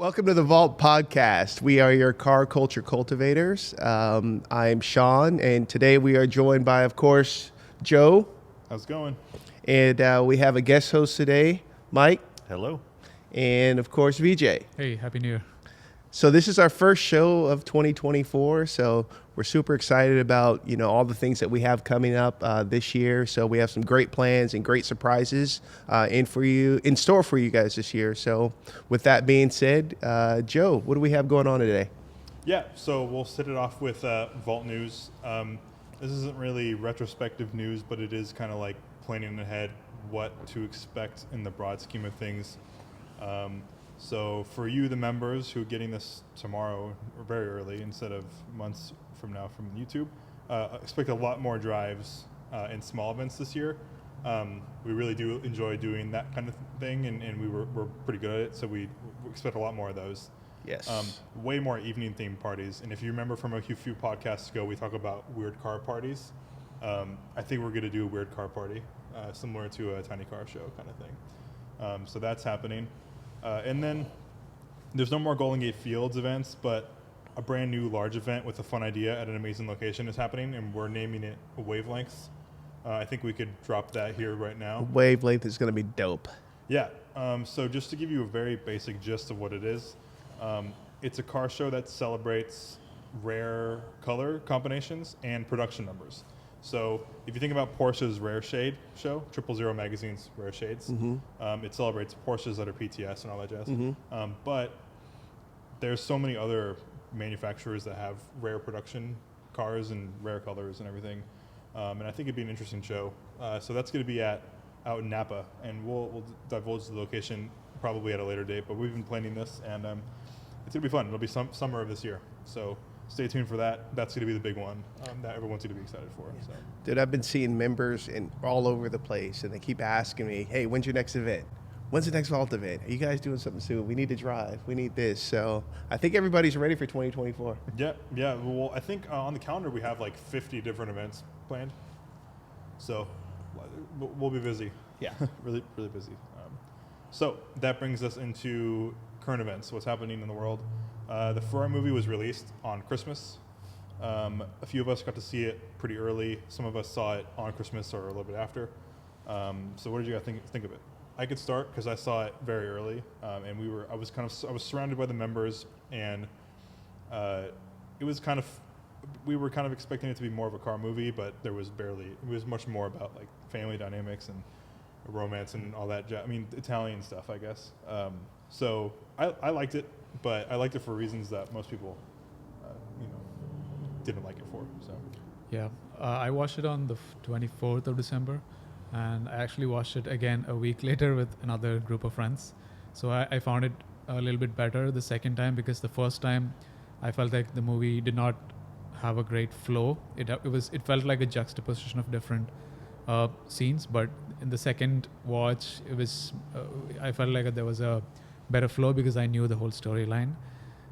Welcome to the Valt podcast. We are your car culture cultivators. I'm Sean, and today we are joined by, of course, Joe. How's it going? And we have a guest host today, Mike. Hello. And, of course, VJ. Hey, Happy New Year. So this is our first show of 2024, so we're super excited about, all the things that we have coming up this year. So we have some great plans and great surprises in store for you guys this year. So with that being said, Joe, what do we have going on today? Yeah, so we'll set it off with Vault news. This isn't really retrospective news, but it is kind of like planning ahead what to expect in the broad scheme of things. So for you, the members who are getting this tomorrow or very early instead of months from now from YouTube, expect a lot more drives and small events this year. We really do enjoy doing that kind of thing, and we're pretty good at it, so we expect a lot more of those. Yes. Way more evening themed parties. And if you remember from a few podcasts ago, we talk about weird car parties. I think we're going to do a weird car party, similar to a tiny car show kind of thing. So that's happening. And then there's no more Golden Gate Fields events, but a brand new large event with a fun idea at an amazing location is happening, and we're naming it Wavelengths. I think we could drop that here right now. Wavelength is going to be dope. Yeah. So just to give you a very basic gist of what it is, it's a car show that celebrates rare color combinations and production numbers. So if you think about Porsche's Rare Shade show, 000 Magazine's Rare Shades, it celebrates Porsches that are PTS and all that jazz. But there's so many other manufacturers that have rare production cars and rare colors and everything. And I think it'd be an interesting show. So that's going to be out in Napa, and we'll divulge the location probably at a later date. But we've been planning this, and it's going to be fun. It'll be summer of this year. So stay tuned for that. That's going to be the big one that everyone's going to be excited for. So. Dude, I've been seeing members all over the place, and they keep asking me, hey, when's your next event? When's the next Vault event? Are you guys doing something soon? We need to drive. We need this. So I think everybody's ready for 2024. Yeah. Well, I think on the calendar we have like 50 different events planned. So we'll be busy. Yeah. really busy. So that brings us into current events, what's happening in the world. The Ferrari movie was released on Christmas. A few of us got to see it pretty early. Some of us saw it on Christmas or a little bit after. So what did you guys think of it? I could start because I saw it very early, and I was surrounded by the members, and we were kind of expecting it to be more of a car movie, but it was much more about like family dynamics and romance and all that. Italian stuff, I guess. So I liked it, but I liked it for reasons that most people, didn't like it for. So. Yeah, I watched it on the 24th of December, and I actually watched it again a week later with another group of friends. So I found it a little bit better the second time, because the first time I felt like the movie did not have a great flow. It felt like a juxtaposition of different scenes, but in the second watch, I felt like there was a better flow because I knew the whole storyline,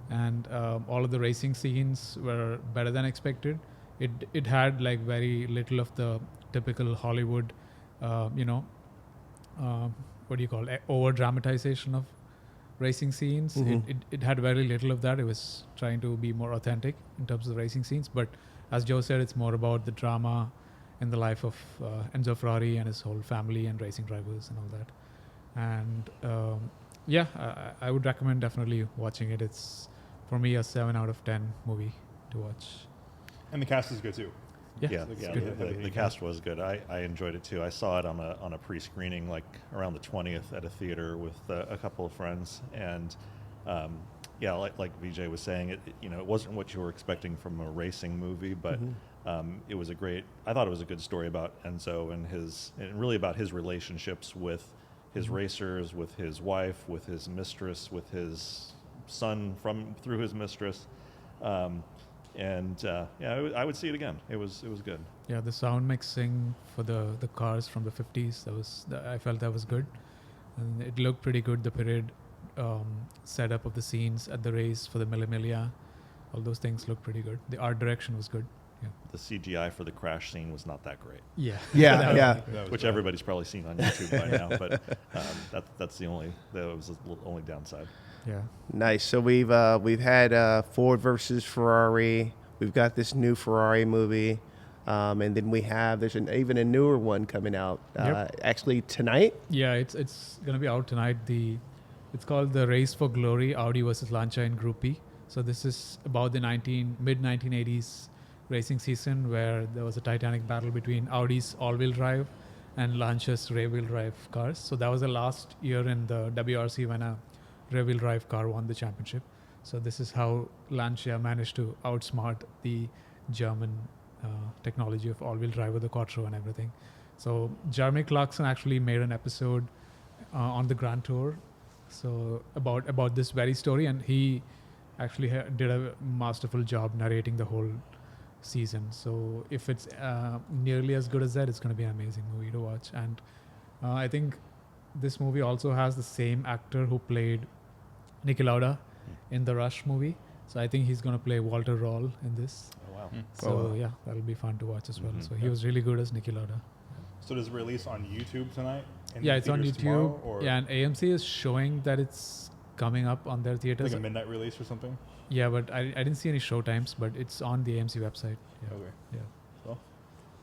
and all of the racing scenes were better than expected. It had like very little of the typical Hollywood, what do you call it, over dramatization of racing scenes. It had very little of that. It was trying to be more authentic in terms of the racing scenes, but as Joe said, it's more about the drama in the life of Enzo Ferrari and his whole family and racing drivers and all that. And I would recommend definitely watching it. It's, for me, a 7 out of 10 movie to watch. And the cast is good too. Yeah, the cast was good. I enjoyed it too. I saw it on a pre-screening like around the 20th at a theater with a couple of friends, and like Vijay was saying, it wasn't what you were expecting from a racing movie, but it was I thought it was a good story about Enzo and really about his relationships with his racers, with his wife, with his mistress, with his son through his mistress. I would see it again. It was good. Yeah, the sound mixing for the cars from the 50s, I felt that was good, and it looked pretty good. The period setup of the scenes at the race for the Mille Miglia, all those things looked pretty good. The art direction was good. Yeah. The CGI for the crash scene was not that great. Yeah. Which everybody's probably seen on YouTube by now, but that was the only downside. Yeah. Nice. So we've had Ford versus Ferrari. We've got this new Ferrari movie, and then there's even a newer one coming out actually tonight. Yeah, it's gonna be out tonight. It's called the Race for Glory: Audi versus Lancia in Group B. So this is about the mid 1980s racing season where there was a titanic battle between Audi's all-wheel drive and Lancia's rear-wheel drive cars. So that was the last year in the WRC when a rear-wheel drive car won the championship. So this is how Lancia managed to outsmart the German technology of all-wheel drive with the Quattro and everything. So Jeremy Clarkson actually made an episode on the Grand Tour, so about this very story, and he actually did a masterful job narrating the whole season. So if it's nearly as good as that, it's going to be an amazing movie to watch. And I think this movie also has the same actor who played Niki Lauda in the Rush movie. So I think he's going to play Walter Roll in this. Oh wow. So yeah, that'll be fun to watch as well. So he was really good as Niki Lauda. So does it release on YouTube tonight? And Yeah, it's on theaters YouTube. tomorrow, or Yeah, and AMC is showing that it's coming up on their theaters. like a midnight release or something? Yeah, but I didn't see any show times, but it's on the AMC website. Yeah. Okay. Yeah. Well,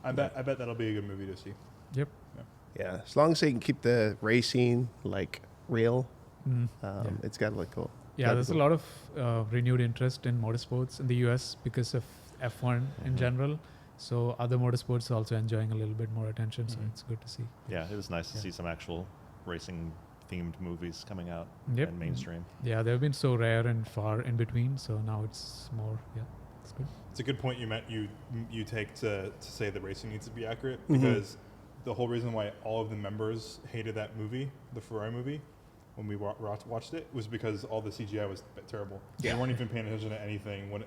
I bet that'll be a good movie to see. Yep. Yeah, as long as they can keep the racing like real, Yeah. it's got to look cool. Yeah, there's a lot of renewed interest in motorsports in the US because of F1 in general. So other motorsports are also enjoying a little bit more attention. So it's good to see. Yeah, it was nice to Yeah. see some actual racing themed movies coming out Yep. in mainstream. Yeah, they've been so rare and far in between. So now it's more. Yeah, it's good. It's a good point you take to say the racing needs to be accurate, Mhm. because the whole reason why all of the members hated that movie, the Ferrari movie, when we watched it, was because all the CGI was terrible. Yeah. They weren't even paying attention to anything. When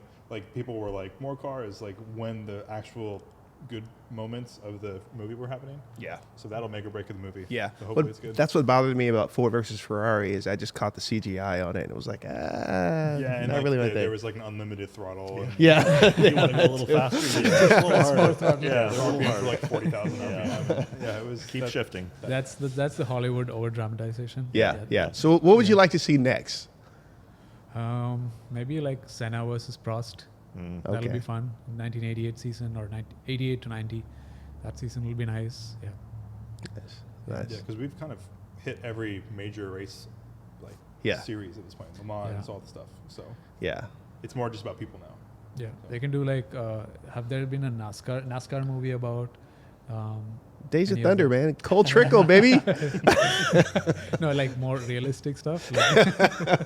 people were like, more cars, like when the actual good moments of the movie were happening. Yeah. So that'll make or break the movie. Yeah, So hopefully but it's good. that's what bothered me about Ford versus Ferrari is I just caught the CGI on it and it was like, yeah, and not like really like there that. was like an unlimited throttle. And Yeah, You want to go a little faster? Yeah, it's a little hard. Yeah, they it's a were little being for hard. like 40,000 Yeah. RPM. Yeah, it was Keep shifting. That's the Hollywood over dramatization. yeah. So what would you like to see next? Maybe like Senna versus Prost. That'll Okay. be fun. 1988 season or 88 to 90. That season will be nice. Yeah. Nice. Yeah, because we've kind of hit every major race like Yeah. series at this point. Le Mans, Yeah. all the stuff. So Yeah. it's more just about people now. Yeah. They can do like, have there been a NASCAR movie about? Days of Any of Thunder, them. man. Cold Trickle, baby. No, like more realistic stuff. Like,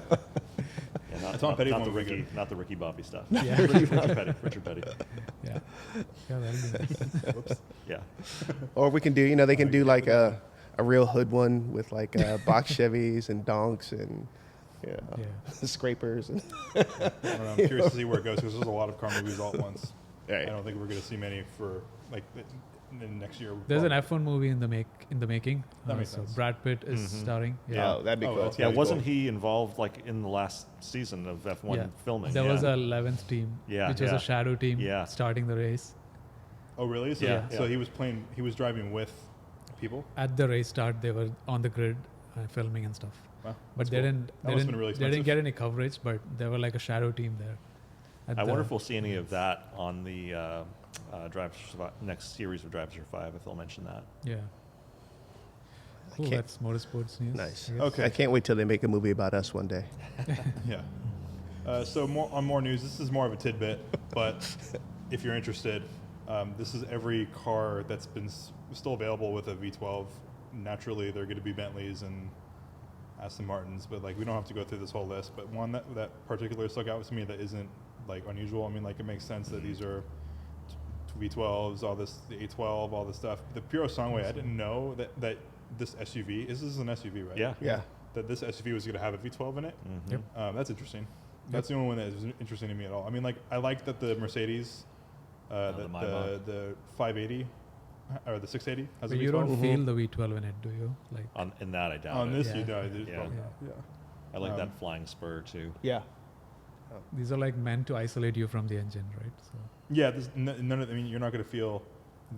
Yeah, Tom Petty not one the would be Ricky, good. not the Ricky Bobby stuff. Yeah. Richard Petty. yeah. Yeah, that'll be nice. Whoops. Yeah. Or we can do, they can do like a real hood one with like box Chevys and donks and Yeah. scrapers. And I don't know. I'm curious to see where it goes, because there's a lot of car movies all at once. Right. I don't think we're going to see many for like in next year. There's an probably. F1 movie in the making. That makes so sense. Brad Pitt is starring. Yeah. Oh, that'd be Oh, cool. that's Yeah, That'd be wasn't cool. he involved like in the last season of F1 Yeah. filming? There yeah. was a 11th team, Yeah, which was yeah. a shadow team Yeah. starting the race. Oh, really? So, Yeah. so he was driving with people. At the race start, they were on the grid filming and stuff. Wow, But that's they cool. didn't. That They must've didn't, been really they didn't expensive. get any coverage, but there were like a shadow team there. I wonder if we'll see any of that on the next series of Drive to Survive, if they'll mention that. Yeah. Cool. can't- That's motorsports news. Nice. I guess. Okay. I can't wait till they make a movie about us one day. Yeah. So more news. This is more of a tidbit, but if you're interested, this is every car that's been still available with a V12. Naturally, they're going to be Bentleys and Aston Martins, but like we don't have to go through this whole list. But one that particularly stuck out to me that isn't like unusual. I mean, like it makes sense that these are V12s, all this, the A12, all this stuff. The Puro Sangway, I didn't know that this SUV this is an SUV, right? Yeah. Yeah. That this SUV was going to have a V12 in it. Mhm. Yep. That's interesting. That's the only one that is interesting to me at all. I mean, like I like that the Mercedes, the the Maybach. the 580 or the 680 has But a you V12. don't feel the V12 in it, do you? Like. In that, I doubt On it. this, Yeah. you know, there's Yeah. probably Yeah. not. Yeah. I like Um, that flying spur too. Yeah. These are like meant to isolate you from the engine, right? So. Yeah, none of. I mean, you're not going to feel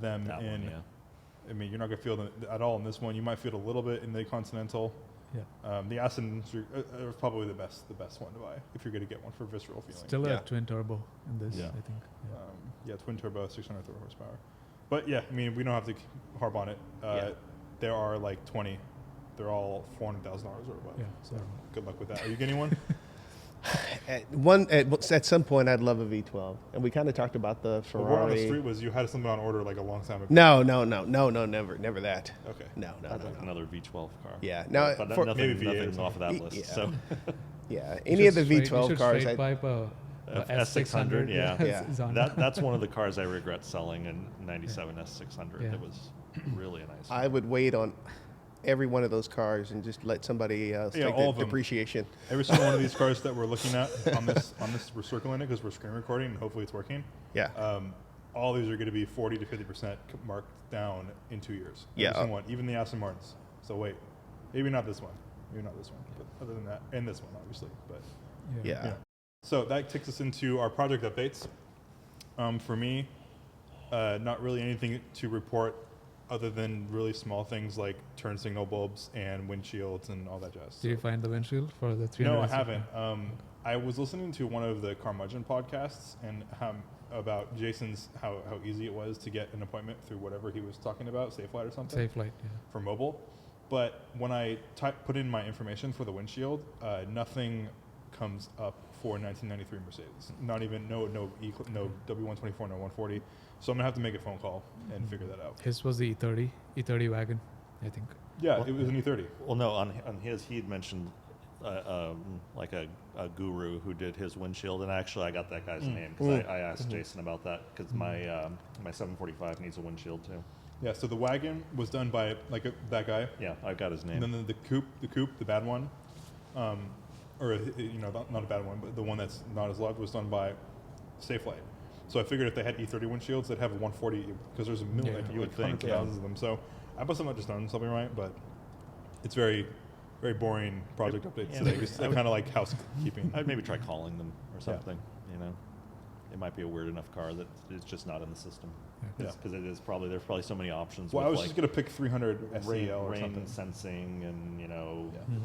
them That in. one, yeah. I mean, you're not going to feel them at all in this one. You might feel it a little bit in the Continental, The Ascens are probably the best one to buy if you're going to get one for visceral feeling. Still Yeah. a twin turbo in this, Yeah. I think. Yeah. Twin turbo, 630 horsepower. But yeah, I mean, we don't have to harp on it. Yeah. There are like 20. They're all $400,000 or what. Yeah. So good luck with that. Are you getting one? At some point, I'd love a V12, and we kind of talked about the The word on the Ferrari. street was you had something on order like a long time ago. No, never that. Okay. No. Another V12 car. Yeah. Now, but for- nothing, maybe V8 or nothing off of that something. list. Yeah. So yeah, You any of should the straight- you V12 should cars, straight pipe a S600, yeah. Yeah. is on. that's one of the cars I regret selling in '97 S600. Yeah. It was really a nice. I would wait on every one of those cars and just let somebody else Yeah, take all the of them. depreciation. Every single one of these cars that we're looking at on this, we're circling it because we're screen recording and hopefully it's working. Yeah. All these are going to be 40 to 50% marked down in 2 years. Yeah. Every single one, even the Aston Martins. So wait, maybe not this one, but other than that, and this one obviously. But Yeah. so that takes us into our project updates. For me, not really anything to report other than really small things like turn signal bulbs and windshields and all that jazz. Did you find the windshield for the 300? No, I haven't. I was listening to one of the Carmudgeon podcasts and about Jason's how easy it was to get an appointment through whatever he was talking about, SafeLight or something, Safe light, yeah. for mobile. But when I put in my information for the windshield, nothing comes up for 1993 Mercedes. Not even no W124, no 140. So I'm gonna have to make a phone call and figure that out. His was the E30 wagon, I think. Yeah, it was an E30. Well, no, on his he'd mentioned like a guru who did his windshield, and actually I got that guy's name because I asked Jason about that because my 745 needs a windshield too. Yeah, so the wagon was done by that guy. Yeah, I got his name. And then the coupe, the bad one, or not a bad one, but the one that's not as loved was done by SafeLight. So I figured if they had E30 windshields, they'd have a 140 because there's a million, you would think, hundreds of thousands of them. So I must have not just done something right, but it's very, very boring project updates Yeah, today. maybe. Just kind of like housekeeping. I'd maybe try calling them or something. You know, it might be a weird enough car that it's just not in the system. Yeah. Because there's probably so many options. Well, I with was just gonna pick 300 rain, SEL or rain something. sensing and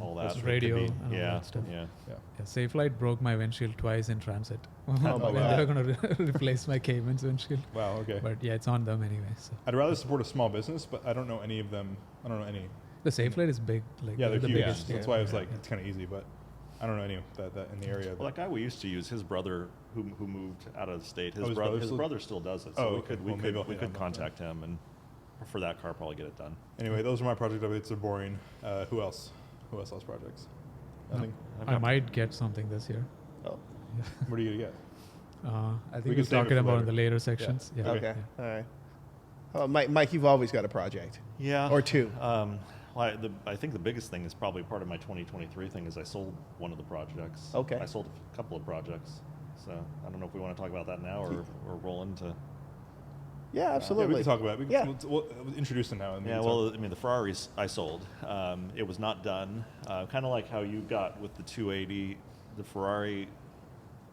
all That's that. radio It could and all be, yeah, that stuff. yeah. Yeah. Yeah, SafeLight broke my windshield twice in transit. When wow. they were going to replace my Cayman's windshield. Wow. Okay. But yeah, it's on them anyway. So I'd rather support a small business, but I don't know any of them. I don't know any. the SafeLight is big. Like Yeah, they're the huge. biggest. That's why I was like, it's kind of easy, but I don't know any of that in the area. Well, that guy we used to use, his brother who moved out of the state, his brother still does it. So Oh, we okay. could Well, maybe I'll we hit could on that contact him and for that car probably get it done. Anyway, those are my project updates. They're boring. Who else? Who else has projects? Nothing. I might get something this year. Oh, What are you gonna get? I think We we're can save it talking for about later. in the later sections. Yeah. okay. All right. Oh, Mike, you've always got a project Yeah. or two. Well, I think the biggest thing is probably part of my 2023 thing is I sold one of the projects. Okay. I sold a couple of projects. So I don't know if we want to talk about that now or roll into. Yeah, Yeah, we absolutely. can talk about it. Yeah. We'll introduce them now. And Yeah, then well, I mean, the Ferraris I sold. It was not done. Kind of like how you got with the 280. The Ferrari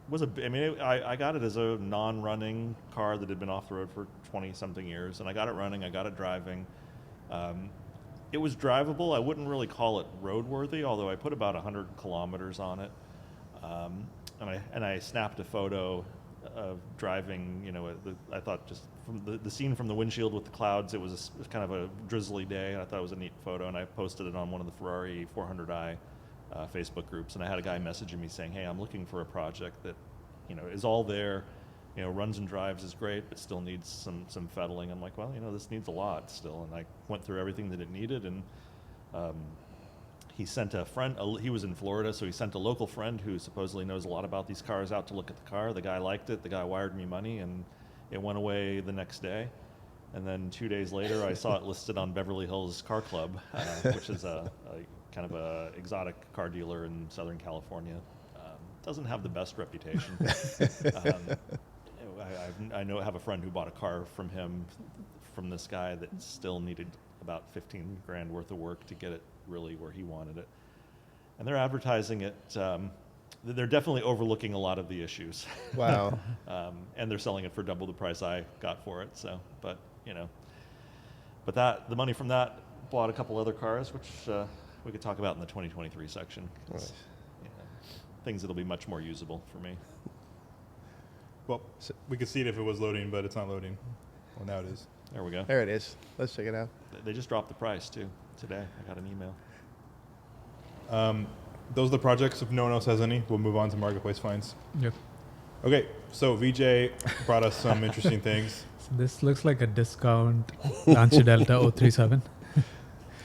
was I got it as a non-running car that had been off the road for 20-something years, and I got it running. I got it driving. It was drivable. I wouldn't really call it roadworthy, although I put about 100 kilometers on it. And I snapped a photo of driving, I thought just from the scene from the windshield with the clouds, it was kind of a drizzly day, and I thought it was a neat photo, and I posted it on one of the Ferrari 400i Facebook groups, and I had a guy messaging me saying, hey, I'm looking for a project that, is all there, runs and drives is great, but still needs some fettling. I'm like, well, this needs a lot still, and I went through everything that it needed, and he sent a friend, he was in Florida, so he sent a local friend who supposedly knows a lot about these cars out to look at the car. The guy liked it. The guy wired me money, and it went away the next day. And then 2 days later, I saw it listed on Beverly Hills Car Club, which is a kind of a exotic car dealer in Southern California. Doesn't have the best reputation. I have a friend who bought a car from him, from this guy that still needed about 15 grand worth of work to get it really where he wanted it. And they're advertising it. They're definitely overlooking a lot of the issues. Wow. And they're selling it for double the price I got for it. So, but the money from that bought a couple other cars, which we could talk about in the 2023 section. Nice. Yeah, things that'll be much more usable for me. Well, we could see it if it was loading, but it's not loading. Well, now it is. There we go. There it is. Let's check it out. They just dropped the price too today. I got an email. Those are the projects. If no one else has any, we'll move on to marketplace finds. Yep. Okay, so VJ brought us some interesting things. So this looks like a discount Lancia Delta 037.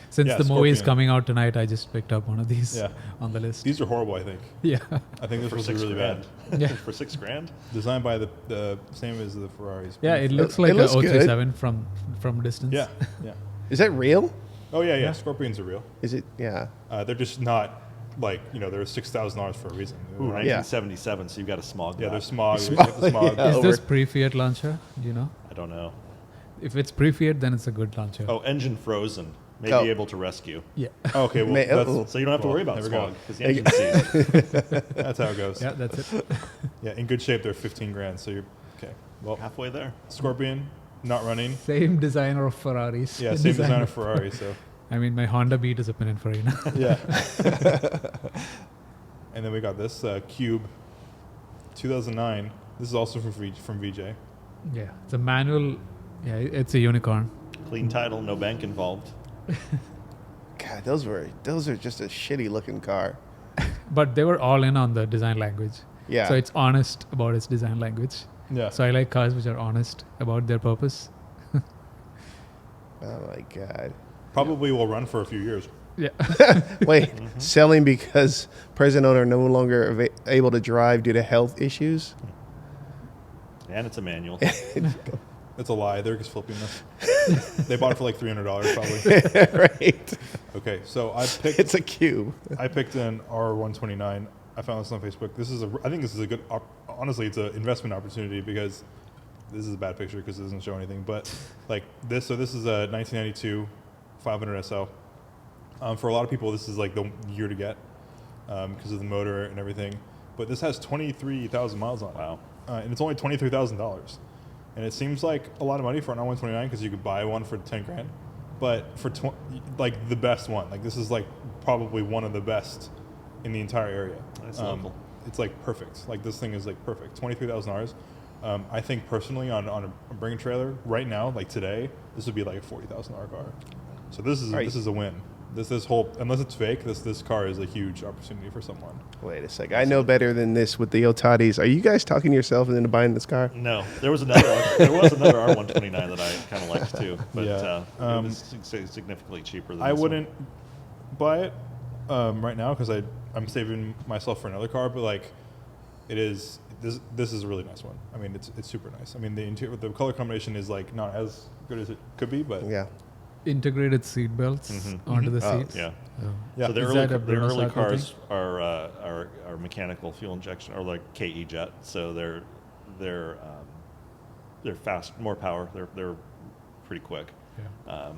Since Yeah, the movie is Scorpion. coming out tonight, I just picked up one of these Yeah. on the list. These are horrible, I think. Yeah. I think this For was really $6,000. bad. Yeah. For $6,000. Designed by the same as the Ferraris. Yeah, it looks It like looks a good. 037 from distance. Yeah, yeah. Is that real? Oh yeah, yeah. Yeah. Scorpions are real. Is it? Yeah. They're just not like they're $6,000 for a reason. Ooh, Right? 1977. So you've got a smog. Yeah, map. they're smog. Smog, They get the smog. yeah. Is this Over. pre-Fiat Lancia? Do you know? I don't know. If it's pre-Fiat, then it's a good Lancia. Oh, engine frozen. May Oh. be able to rescue. Yeah. Okay, well, Oh. So you don't have to worry about there we go. smog because the engine's seized. That's how it goes. Yeah, that's it. Yeah, in good shape, they're $15,000. So you're okay. Well, Halfway there. Scorpion, not running. Same designer of Ferraris. Yeah, same designer Ferrari. So I mean, my Honda Beat is a Pininfarina. yeah. And then we got this Cube, 2009. This is also from VJ. Yeah, it's a manual. Yeah, it's a unicorn. Clean title, no bank involved. God, those are just a shitty looking car. But they were all in on the design language. Yeah. So it's honest about its design language. Yeah. So I like cars which are honest about their purpose. Oh my God. Probably will run for a few years. Yeah. Wait, selling because present owner no longer able to drive due to health issues? And it's a manual. It's a lie. They're just flipping this. They bought it for like $300 probably. Right. Okay, so I picked It's a cube. I picked an R129. I found this on Facebook. I think this is a good. Honestly, it's an investment opportunity because this is a bad picture because it doesn't show anything. But like this, so this is a 1992 500 SL. For a lot of people, this is like the year to get because of the motor and everything. But this has 23,000 miles on it. Wow. And it's only $23,000. And it seems like a lot of money for an R129 because you could buy one for $10,000. But for like the best one, like this is like probably one of the best in the entire area. That's local. It's like perfect. Like this thing is like perfect. $23,000. I think personally on a bring trailer right now, like today, this would be like a $40,000 car. So this is Right. this is a win. This whole, unless it's fake, this car is a huge opportunity for someone. Wait a second. I know better than this with the Otatis. Are you guys talking to yourself into buying this car? No, there was another R129 that I kind of liked too, but Yeah. it was significantly cheaper than I this one. wouldn't buy it right now because I'm saving myself for another car. But like, it is this is a really nice one. I mean, it's super nice. I mean, the color combination is like not as good as it could be, but Yeah. Integrated seat belts Mhm. onto the Oh. seats. Yeah. Oh. Yeah. So the Is early, that a the Bruno early Sacco cars are mechanical fuel injection or like KE jet, so they're fast, more power. They're pretty quick. Yeah.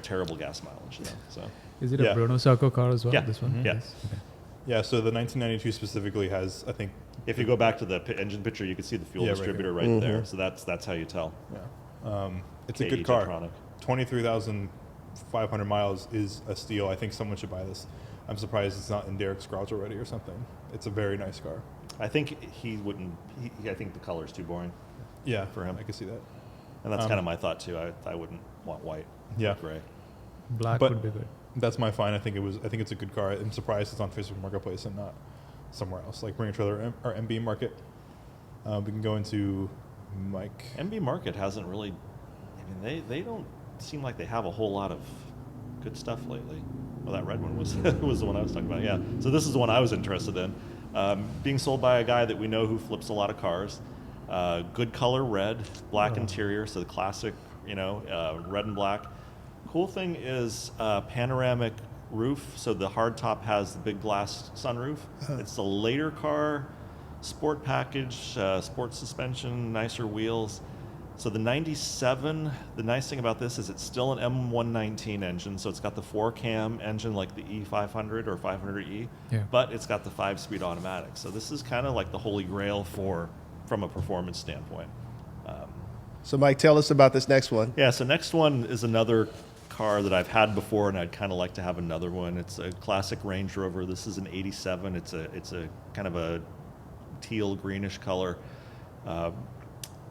Terrible gas mileage though. So Is it Yeah. a Bruno Sacco car as well? Yeah. This one? Mhm. Yeah. Yes. Okay. yeah. So the 1992 specifically has, I think, if you go back to the engine picture, you can see the fuel Yeah, right distributor here. right there. So that's how you tell. yeah, it's a KE good car. Jetronic. 23,500 miles is a steal. I think someone should buy this. I'm surprised it's not in Derek's garage already or something. It's a very nice car. I think he wouldn't. I think the color's too boring, Yeah, For him. I can see that. and that's kind of my thought too. I wouldn't want white. Yeah. Or gray. Black But- would be good. That's my fine. I think it's a good car. I'm surprised it's on Facebook Marketplace and not somewhere else, like Bring a Trailer or MB Market. We can go into Mike. MB Market hasn't really. I mean, they don't seem like they have a whole lot of good stuff lately. Well, that red one was was the one I was talking about. Yeah. So this is the one I was interested in. Being sold by a guy that we know who flips a lot of cars. Good color, red, black interior, so the classic, red and black. Cool thing is panoramic roof, so the hardtop has the big glass sunroof. It's a later car, sport package, sport suspension, nicer wheels. So the 97, the nice thing about this is it's still an M119 engine, so it's got the 4-cam engine like the E500 or 500E, Yeah. but it's got the 5-speed automatic. So this is kind of like the holy grail from a performance standpoint. So, Mike, tell us about this next one. Yeah, so next one is another car that I've had before, and I'd kind of like to have another one. It's a classic Range Rover. This is an '87. It's a kind of a teal greenish color.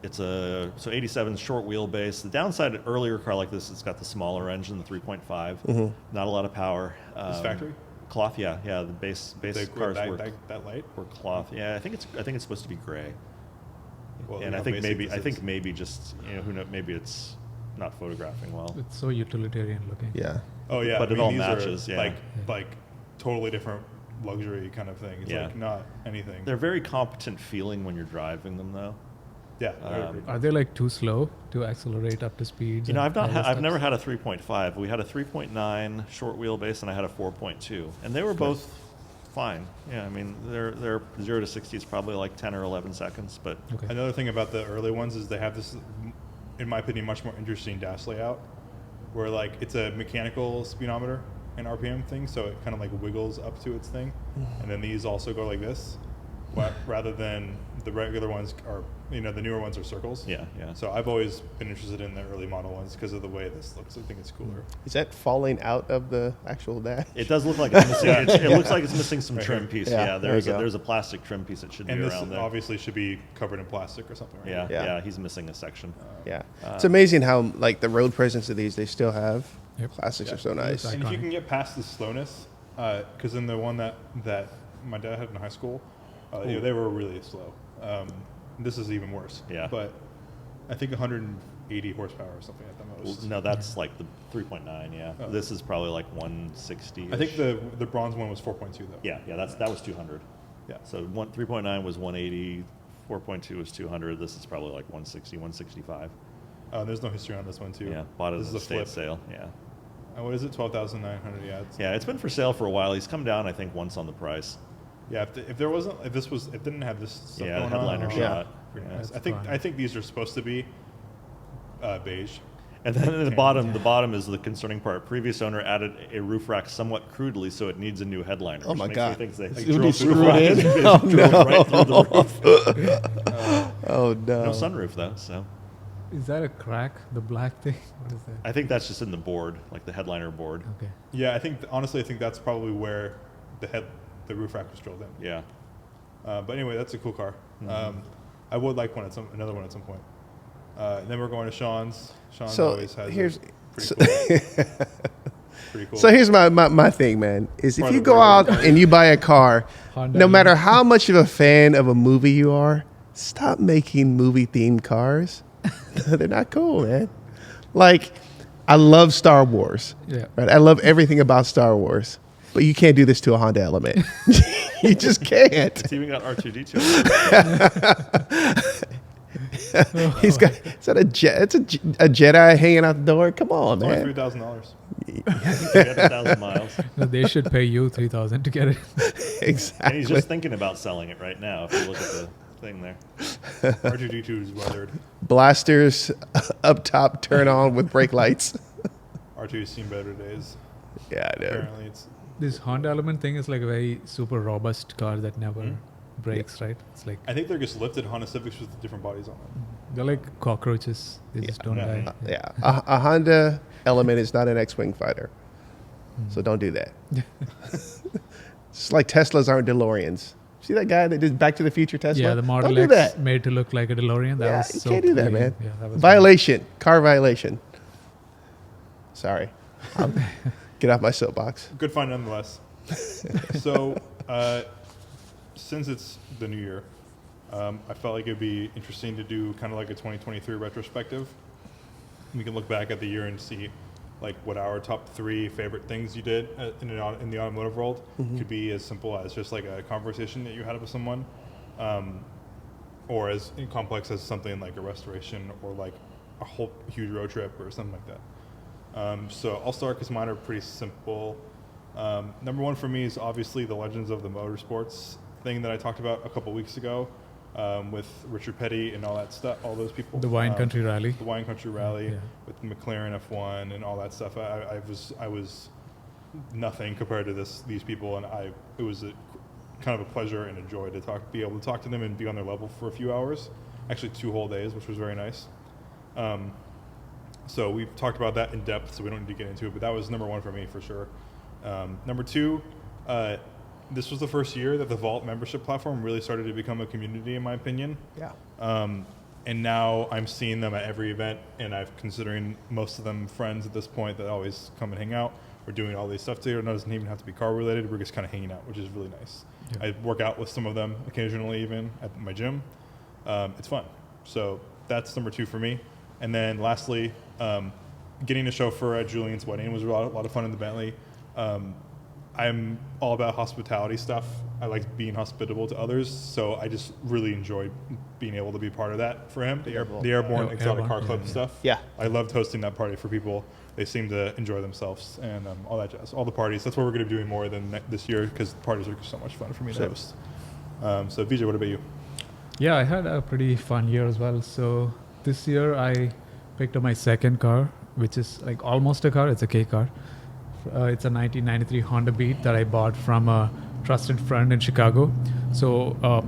It's a 87 short wheelbase. The downside, earlier car like this, it's got the smaller engine, the 3.5. Not a lot of power. This factory? Cloth, yeah. The base cars that light? were cloth. Yeah, I think it's supposed to be gray. Well, And how I think basic maybe this is. just who knows, maybe it's not photographing well. It's so utilitarian looking. Yeah. Oh yeah, But I it mean, all these matches, are yeah. like totally different luxury kind of thing. It's Yeah. like not anything. They're very competent feeling when you're driving them, though. yeah. they're pretty Are they like too slow to accelerate up to speeds? You know, and I've all those I've never stuff? had a 3.5. We had a 3.9 short wheelbase, and I had a 4.2, and they were both fine. Yeah, I mean, they're 0 to 60 is probably like 10 or 11 seconds, but Okay. Another thing about the early ones is they have this, in my opinion, much more interesting dash layout, where like it's a mechanical speedometer and RPM thing, so it kind of like wiggles up to its thing, and then these also go like this, rather than the regular ones are, the newer ones are circles. yeah. So I've always been interested in the early model ones because of the way this looks. I think it's cooler. Is that falling out of the actual dash? It does look like it's missing. It looks like it's missing some Right trim here. piece. Yeah, Yeah, there you go. there's a plastic trim piece that should And be this around there. obviously should be covered in plastic or something. Right? Yeah, Yeah. yeah, he's missing a section. Yeah. It's amazing how like the road presence of these they still have. Yep. Plastics Yeah. are so nice. It's And if you Iconic. can get past the slowness, because in the one that my dad had in high school, they were really slow. This is even worse. Yeah. But I think 180 horsepower or something at the Well, most. no, that's like the 3.9. Yeah, Oh. this is probably like 160. I think the bronze one was 4.2 though. Yeah, that was 200. Yeah. So 3.9 was 180, 4.2 was 200. This is probably like 160, 165. There's no history on this one too. Yeah, bought it This as is a a state flip. sale. Yeah, What is it? 12,900. Yeah. yeah, it's been for sale for a while. He's come down, I think, once on the price. Yeah. If it didn't have this stuff Yeah, going headliner on. shot. Pretty Yeah. nice. That's fine. I think these are supposed to be beige. And then at the bottom is the concerning part. Previous owner added a roof rack somewhat crudely, so it needs a new headliner. Oh which my makes God. Me think they It would be drove through the screwed in? rack. Oh, Drove no. right through the roof. Oh No no. sunroof though, so Is that a crack? The black thing? What is that? I think that's just in the board, like the headliner board. Okay. Yeah, honestly, I think that's probably where the roof rack was drilled in. Yeah. But anyway, that's a cool car. I would like another one at some point. And then we're going to Sean's. Sean So always has here's pretty cool. so here's my thing, man. Is if Part you of the go road. out and you buy a car, Honda no matter Element. how much of a fan of a movie you are, stop making movie themed cars. They're not cool, man. Like, I love Star Wars. Yeah. Right? I love everything about Star Wars. But you can't do this to a Honda Element. You just can't. It's even got R2D2. Is that a jet? It's a Jedi hanging out the door. Come on, It's only man. $3,000. 300,000 miles. No, they should pay you 3,000 to get it. Exactly. And he's just thinking about selling it right now. If you look at the thing there. R2D2 is weathered. Blasters up top, turn on with brake lights. R2's seen better days. Yeah, I know. Apparently, it's This Honda Element thing is like a very super robust car that never breaks, right? It's like I think they're just lifted Honda Civics with different bodies on them. they're like cockroaches. They just don't Yeah. die. Yeah, a Honda Element is not an X-wing fighter, so don't do that. It's like Teslas aren't DeLoreans. See that guy that did Back to the Future Tesla? Yeah, the Model don't do X that. made to look like a DeLorean. That Yeah, was you so can't do that, clean. man. Yeah, that was Violation, car violation. Sorry, I'll get off my soapbox. Good find nonetheless. So, since it's the new year, I felt like it'd be interesting to do kind of like a 2023 retrospective. We can look back at the year and see like what our top 3 favorite things you did in the automotive world. Could be as simple as just like a conversation that you had with someone, or as complex as something like a restoration or like a whole huge road trip or something like that. So I'll start because mine are pretty simple. Number 1 for me is obviously the Legends of the Motorsports thing that I talked about a couple weeks ago, with Richard Petty and all that stuff, all those people. The Wine Country Rally. The Wine Country Rally Yeah. with McLaren F1 and all that stuff. I was nothing compared to these people, and it was kind of a pleasure and a joy to be able to talk to them and be on their level for a few hours. Actually, 2 whole days, which was very nice. So we've talked about that in depth, so we don't need to get into it, but that was number one for me for sure. Number two, this was the first year that the Valt membership platform really started to become a community, in my opinion. Yeah. And now I'm seeing them at every event, and I'm considering most of them friends at this point that always come and hang out. We're doing all these stuff together. It doesn't even have to be car related. We're just kind of hanging out, which is really nice. Yeah. I work out with some of them occasionally, even at my gym. It's fun. So that's number two for me. And then lastly, getting a chauffeur at Julian's wedding was a lot of fun in the Bentley. I'm all about hospitality stuff. I like being hospitable to others, so I just really enjoyed being able to be part of that for him. The Airborne Exotic Car Club stuff. Yeah. I loved hosting that party for people. They seem to enjoy themselves and all that jazz. All the parties. That's what we're going to be doing more than this year because parties are so much fun for me to host. So Vijay, what about you? Yeah, I had a pretty fun year as well. So this year I picked up my second car, which is like almost a car. It's a K car. It's a 1993 Honda Beat that I bought from a trusted friend in Chicago. So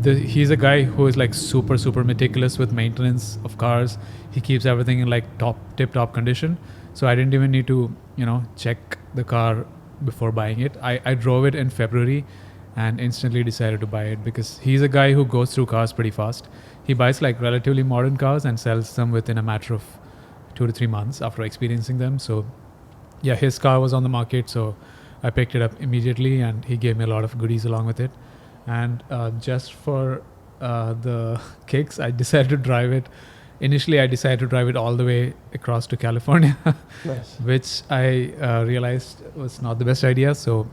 he's a guy who is like super meticulous with maintenance of cars. He keeps everything in like tip-top condition. So I didn't even need to, check the car before buying it. I drove it in February and instantly decided to buy it because he's a guy who goes through cars pretty fast. He buys like relatively modern cars and sells them within a matter of 2 to 3 months after experiencing them. So yeah, his car was on the market, so I picked it up immediately and he gave me a lot of goodies along with it. And just for the kicks, I decided to drive it. Initially, I decided to drive it all the way across to California, Nice. which I realized was not the best idea. So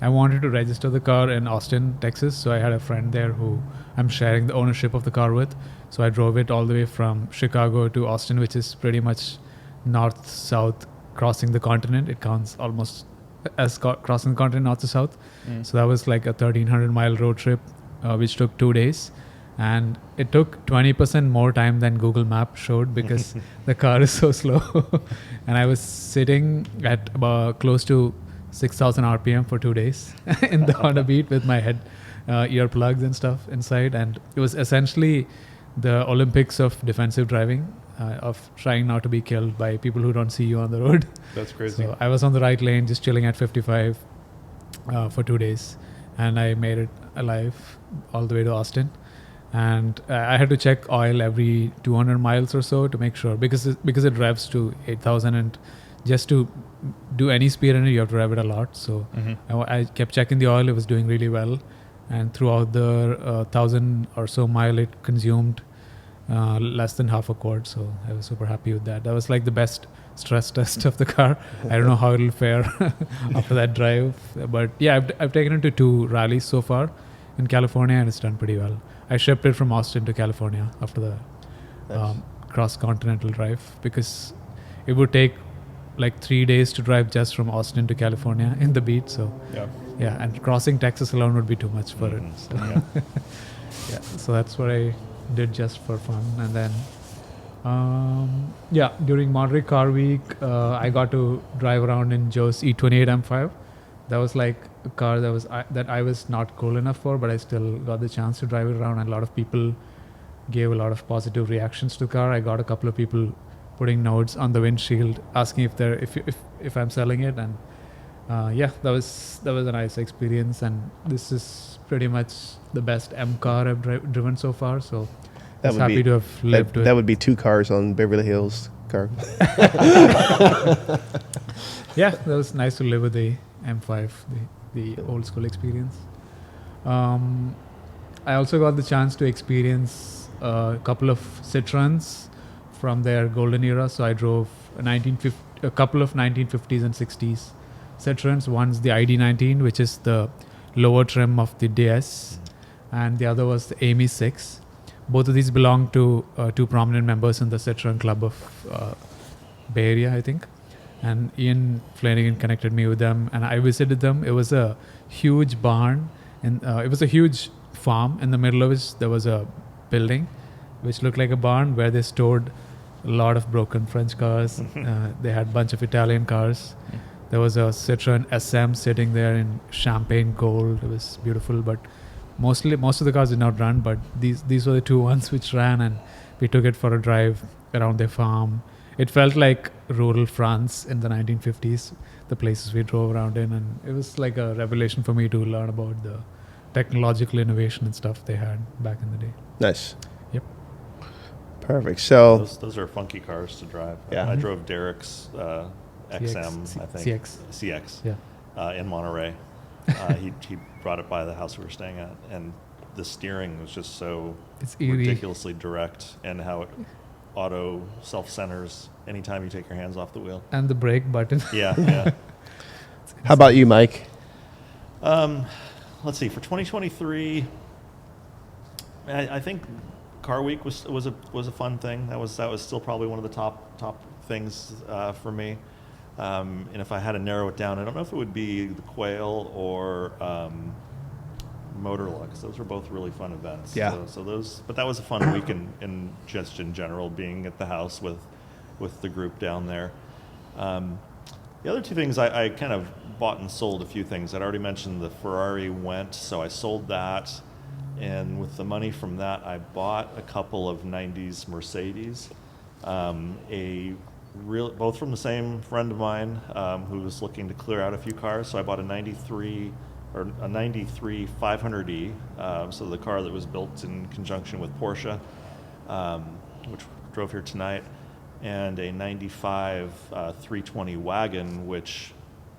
I wanted to register the car in Austin, Texas. So I had a friend there who I'm sharing the ownership of the car with. So I drove it all the way from Chicago to Austin, which is pretty much north-south crossing the continent. It counts almost as crossing the continent north to south. So that was like a 1,300-mile road trip, which took 2 days. And it took 20% more time than Google Maps showed because the car is so slow. And I was sitting at about close to 6,000 RPM for 2 days in the Honda Beat with my earplugs and stuff inside. And it was essentially the Olympics of defensive driving, of trying not to be killed by people who don't see you on the road. That's crazy. So I was on the right lane, just chilling at 55 for 2 days. And I made it alive all the way to Austin. And I had to check oil every 200 miles or so to make sure, because it revs to 8,000, and just to do any speed in it, you have to rev it a lot. So I kept checking the oil. It was doing really well. And throughout the 1,000 or so mile, it consumed less than half a quart. So I was super happy with that. That was like the best stress test of the car. I don't know how it'll fare after that drive. But yeah, I've taken it to 2 rallies so far in California, and it's done pretty well. I shipped it from Austin to California after the cross-continental drive because it would take like 3 days to drive just from Austin to California in the Beat. So yeah, and crossing Texas alone would be too much for it. So, yeah, so that's what I did just for fun. And then during Monterey Car Week, I got to drive around in Joe's E28 M5. That was like a car that I was not cool enough for, but I still got the chance to drive it around, and a lot of people gave a lot of positive reactions to the car. I got a couple of people putting notes on the windshield asking if I'm selling it, and that was a nice experience. And this is pretty much the best M car I've driven so far. So I was happy to have lived with. That would be 2 cars on Beverly Hills car. Yeah, that was nice to live with the M5, the old school experience. I also got the chance to experience a couple of Citroens from their golden era. So I drove a couple of 1950s and 60s Citroens. One's the ID19, which is the lower trim of the DS, and the other was the Amy 6. Both of these belong to 2 prominent members in the Citroen Club of Bay Area, I think. And Ian Flanagan connected me with them, and I visited them. It was a huge barn, and it was a huge farm. In the middle of it, there was a building which looked like a barn where they stored a lot of broken French cars. They had a bunch of Italian cars. There was a Citroen SM sitting there in champagne gold. It was beautiful, but most of the cars did not run, but these were the 2 ones which ran, and we took it for a drive around their farm. it felt like rural France in the 1950s, the places we drove around in. And it was like a revelation for me to learn about the technological innovation and stuff they had back in the day. Nice. Yep. Perfect. So Those are funky cars to drive. Yeah. I drove Derek's XM, I think. CX. CX. Yeah. In Monterey. He brought it by the house we were staying at, and the steering was just so It's eerie. ridiculously direct, and how it auto self-centers anytime you take your hands off the wheel. And the brake button. Yeah. how about you, Mike? Let's see. For 2023, I think Car Week was a fun thing. That was still probably one of the top things for me. And if I had to narrow it down, I don't know if it would be the Quail or Motorlux. Those were both really fun events. Yeah. So those, but that was a fun week in just in general, being at the house with the group down there. The other two things, I kind of bought and sold a few things. I'd already mentioned the Ferrari went, so I sold that. And with the money from that, I bought a couple of 90s Mercedes, both from the same friend of mine who was looking to clear out a few cars. So I bought a 93 500E, so the car that was built in conjunction with Porsche, which drove here tonight, and a 95 320 wagon, which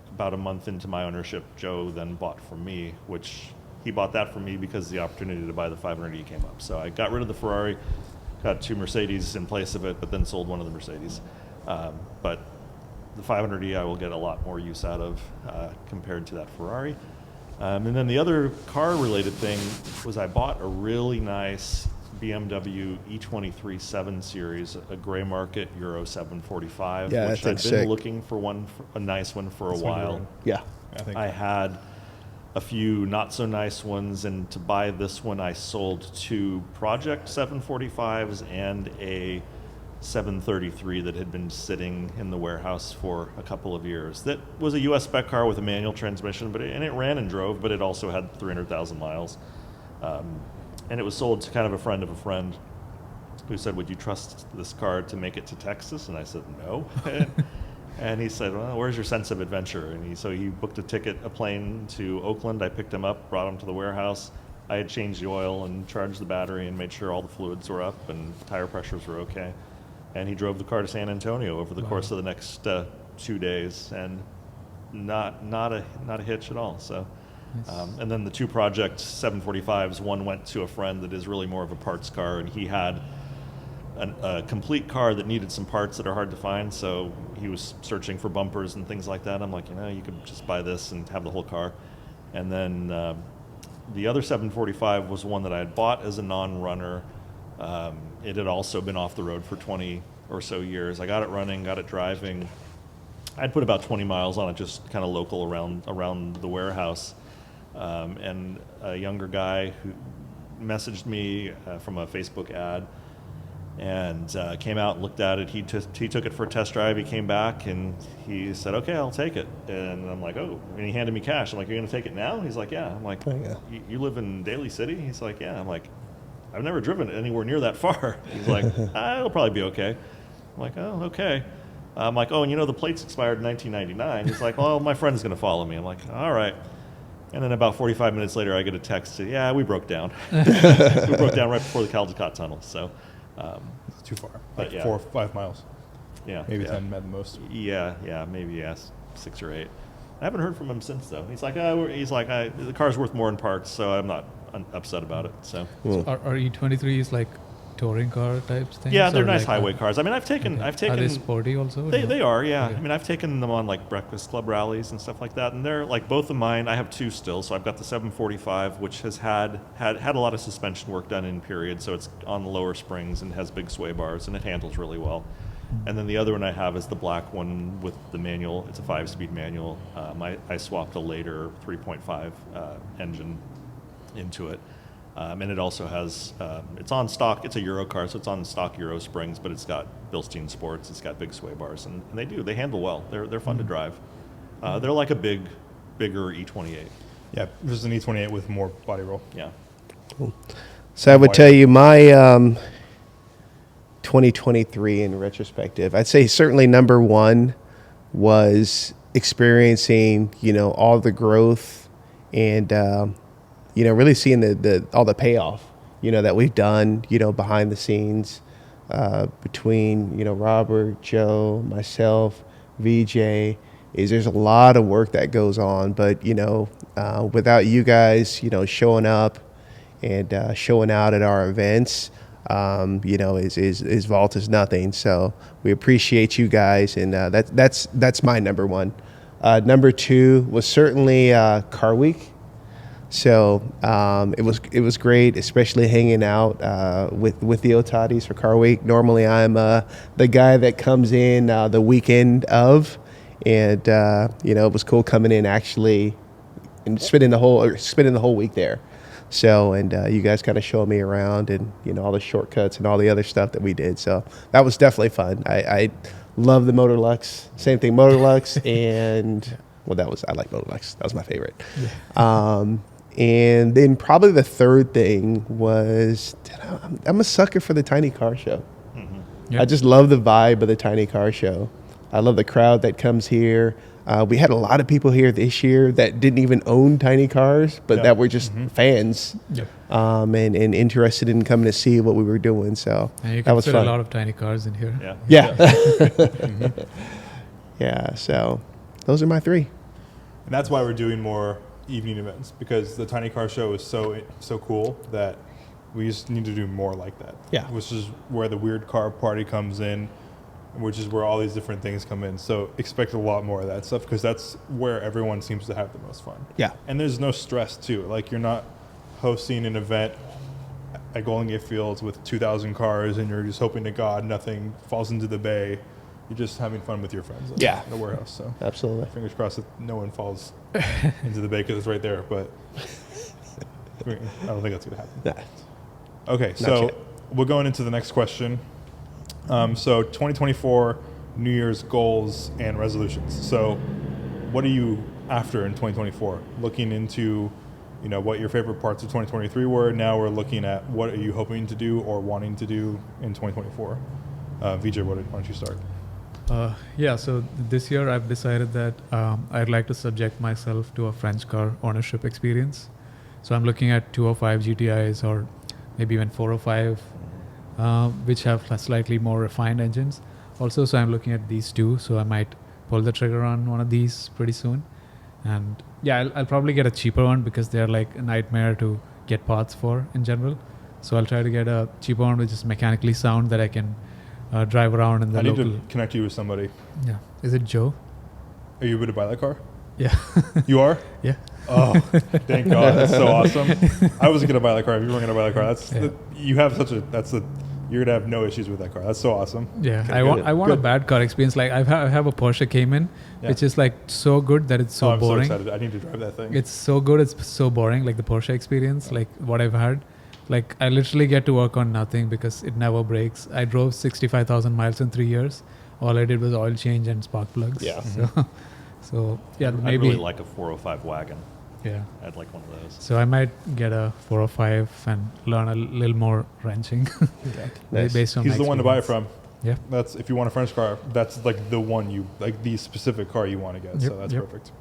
about a month into my ownership, Joe then bought from me, which he bought that from me because the opportunity to buy the 500E came up. So I got rid of the Ferrari, got two Mercedes in place of it, but then sold one of the Mercedes. But the 500E I will get a lot more use out of compared to that Ferrari. And then the other car-related thing was I bought a really nice BMW E23 7 Series, a gray market Euro 745, Yeah, which that I'd thing's been sick. looking for a nice one for a while. Yeah. I think. I had a few not so nice ones, and to buy this one, I sold two Project 745s and a 733 that had been sitting in the warehouse for a couple of years. That was a US spec car with a manual transmission, and it ran and drove, but it also had 300,000 miles. And it was sold to kind of a friend of a friend who said, "Would you trust this car to make it to Texas?" And I said, "No." And he said, "Well, where's your sense of adventure?" And so he booked a plane to Oakland. I picked him up, brought him to the warehouse. I had changed the oil and charged the battery and made sure all the fluids were up and tire pressures were okay. And he drove the car to San Antonio over the course of the next 2 days, and not a hitch at all. So, and then the two Project 745s, one went to a friend that is really more of a parts car, and he had a complete car that needed some parts that are hard to find. So he was searching for bumpers and things like that. I'm like, you could just buy this and have the whole car. And then the other 745 was one that I had bought as a non-runner. It had also been off the road for 20 or so years. I got it running, got it driving. I'd put about 20 miles on it, just kind of local around the warehouse. And a younger guy who messaged me from a Facebook ad and came out and looked at it. He took it for a test drive. He came back and he said, "Okay, I'll take it." And I'm like, "Oh," and he handed me cash. I'm like, "You're going to take it now?" He's like, "Yeah." I'm like, Oh, yeah. You live in Daly City?" He's like, "Yeah." I'm like, "I've never driven anywhere near that far." He's like, "It'll probably be okay." I'm like, "Oh, okay." I'm like, "Oh, and the plates expired in 1999. He's like, "Well, my friend's going to follow me." I'm like, "All right." And then about 45 minutes later, I get a text, "Yeah, we broke down." We broke down right before the Caldecott Tunnel. So, It's too far. But Like yeah. 4 or 5 miles. yeah. Maybe yeah. 10 at the most. Yeah, maybe 6 or 8. I haven't heard from him since, though. He's like, the car's worth more in parts, so I'm not upset about it. So, Are E23s like touring car types things? yeah, they're or nice like, highway cars. I mean, I've taken. Are they sporty also? They are, yeah. Okay. I mean, I've taken them on like Breakfast Club rallies and stuff like that, and they're like both of mine. I have two still, so I've got the 745, which has had a lot of suspension work done in period, so it's on the lower springs and has big sway bars, and it handles really well. And then the other one I have is the black one with the manual. It's a 5-speed manual. I swapped a later 3.5 engine into it. And it also has, it's on stock, it's a Euro car, so it's on stock Euro springs, but it's got Bilstein Sports, it's got big sway bars, and they handle well. They're fun to drive. They're like a bigger E28. Yeah, this is an E28 with more body roll. Yeah. So I would tell you my 2023 in retrospective. I'd say certainly number one was experiencing, all the growth and, really seeing all the payoff, that we've done, behind the scenes between, Robert, Joe, myself, VJ. Is there's a lot of work that goes on, but, without you guys, showing up and showing out at our events, is Valt is nothing. So we appreciate you guys, and that's my number one. Number two was certainly Car Week. So it was great, especially hanging out with the Otatis for Car Week. Normally I'm the guy that comes in the weekend of, and it was cool coming in actually and spending the whole week there. So, and you guys kind of showed me around and, all the shortcuts and all the other stuff that we did. So that was definitely fun. I love the Motorlux. Same thing, Motorlux. And, I like Motorlux. That was my favorite. Yeah. And then probably the third thing was, I'm a sucker for the Tiny Car Show. Mm-hmm. Yep. I just love the vibe of the Tiny Car Show. I love the crowd that comes here. We had a lot of people here this year that didn't even own tiny cars, but that were just fans and interested in coming to see what we were doing. So and you that can was fit fun. a lot of tiny cars in here. Yeah. Yeah. So those are my three. And that's why we're doing more evening events, because the Tiny Car Show is so cool that we just need to do more like that. Yeah. Which is where the weird car party comes in, which is where all these different things come in. So expect a lot more of that stuff, because that's where everyone seems to have the most fun. Yeah. And there's no stress too. Like, you're not hosting an event at Golden Gate Fields with 2,000 cars and you're just hoping to God nothing falls into the bay. You're just having fun with your friends in the warehouse. So Absolutely. fingers crossed that no one falls into the bay, because it's right there. But I don't think that's going to happen. Nah. Okay, so we're going into the next question. So 2024 New Year's goals and resolutions. So what are you after in 2024? Looking into, what your favorite parts of 2023 were. Now we're looking at what are you hoping to do or wanting to do in 2024. VJ, why don't you start? So this year I've decided that I'd like to subject myself to a French car ownership experience. So I'm looking at 205 GTIs or maybe even 405, which have slightly more refined engines. Also, so I'm looking at these two, so I might pull the trigger on one of these pretty soon. And I'll probably get a cheaper one, because they're like a nightmare to get parts for in general. So I'll try to get a cheaper one which is mechanically sound that I can drive around in the local. I need to connect you with somebody. Yeah. Is it Joe? Are you able to buy that car? Yeah. You are? Yeah. Oh, thank God. That's so awesome. I wasn't going to buy that car if you weren't going to buy that car. You're going to have no issues with that car. That's so awesome. Yeah. Okay, I want a bad car experience. Like I have a Porsche Cayman, which is like so good that it's so I'm boring. so excited. I need to drive that thing. It's so good. It's so boring. Like the Porsche experience, like what I've had. Like I literally get to work on nothing because it never breaks. I drove 65,000 miles in 3 years. All I did was oil change and spark plugs. Yeah. So I'd maybe really like a 405 wagon. Yeah. I'd like one of those. So I might get a 405 and learn a little more wrenching. Nice. Based on He's my the one to buy it experience. from. Yeah. That's if you want a French car. That's like the one the specific car you want to get. Yep, So that's perfect.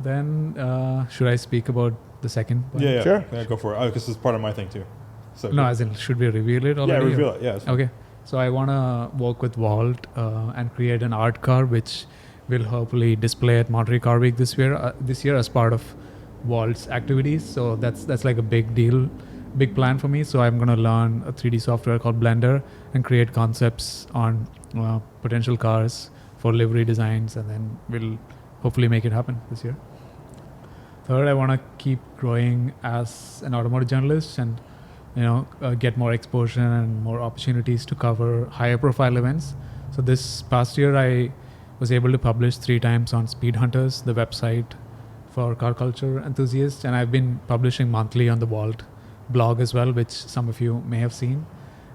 Then should I speak about the second one? Yeah. Sure. Yeah, go for it. Because it's part of my thing too. So No, as in, should we reveal it already? yeah, reveal or? it. Yeah. It's Okay. So I want to work with Valt and create an art car, which will hopefully display at Monterey Car Week this year as part of Valt's activities. So that's like a big deal, big plan for me. So I'm going to learn a 3D software called Blender and create concepts on potential cars for livery designs, and then we'll hopefully make it happen this year. Third, I want to keep growing as an automotive journalist and get more exposure and more opportunities to cover higher profile events. So this past year, I was able to publish 3 times on Speed Hunters, the website for car culture enthusiasts, and I've been publishing monthly on the Valt blog as well, which some of you may have seen.